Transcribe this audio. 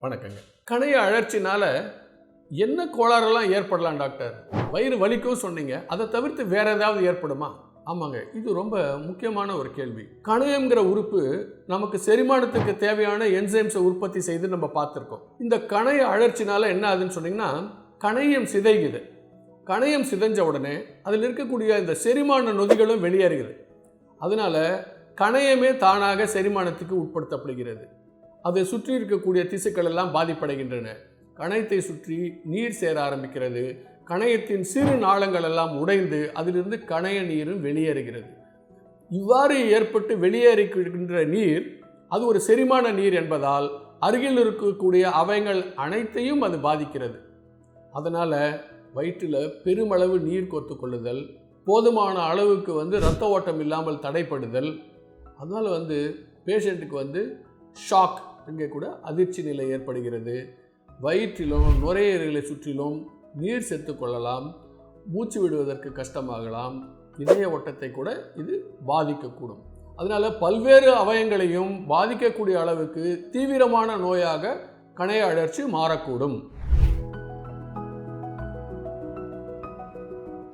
வணக்கங்க. கணைய அழற்சினால என்ன கோளாறுலாம் ஏற்படலாம் டாக்டர்? வயிறு வலிக்கும் சொன்னீங்க, அதை தவிர்த்து வேற ஏதாவது ஏற்படுமா? ஆமாங்க, இது ரொம்ப முக்கியமான ஒரு கேள்வி. கணையம்ங்கிற உறுப்பு நமக்கு செரிமானத்துக்கு தேவையான என்சைம்ஸை உற்பத்தி செய்து நம்ம பார்த்துருக்கோம். இந்த கணைய அழற்சினால என்ன ஆகுதுன்னு சொன்னீங்கன்னா, கணையம் சிதைக்குது. கணையம் சிதைஞ்ச உடனே அதில் இருக்கக்கூடிய இந்த செரிமான நொதிகளும் வெளியேறுகிறது. அதனால கணையமே தானாக செரிமானத்துக்கு உட்படுத்தப்படுகிறது. அதை சுற்றி இருக்கக்கூடிய திசுக்கள் எல்லாம் பாதிப்படைகின்றன. கணையத்தை சுற்றி நீர் சேர ஆரம்பிக்கிறது. கணையத்தின் சிறு நாளங்கள் எல்லாம் உடைந்து அதிலிருந்து கணைய நீரும் வெளியேறுகிறது. இவ்வாறு ஏற்பட்டு வெளியேறுகின்ற நீர் அது ஒரு செரிமான நீர் என்பதால் அருகில் இருக்கக்கூடிய அவயங்கள் அனைத்தையும் அது பாதிக்கிறது. அதனால் வயிற்றில் பெருமளவு நீர் கோர்த்து கொள்ளுதல், போதுமான அளவுக்கு இரத்த ஓட்டம் இல்லாமல் தடைப்படுதல், அதனால் பேஷண்ட்டுக்கு ஷாக், இங்கே கூட அதிர்ச்சி நிலை ஏற்படுகிறது. வயிற்றிலும் நுரையீரலை சுற்றிலும் நீர் செத்து கொள்ளலாம், மூச்சு விடுவதற்கு கஷ்டமாகலாம், இதய ஓட்டத்தை கூட இது பாதிக்கக்கூடும். அதனால் பல்வேறு அவயங்களையும் பாதிக்கக்கூடிய அளவுக்கு தீவிரமான நோயாக கணைய அழற்சி மாறக்கூடும்.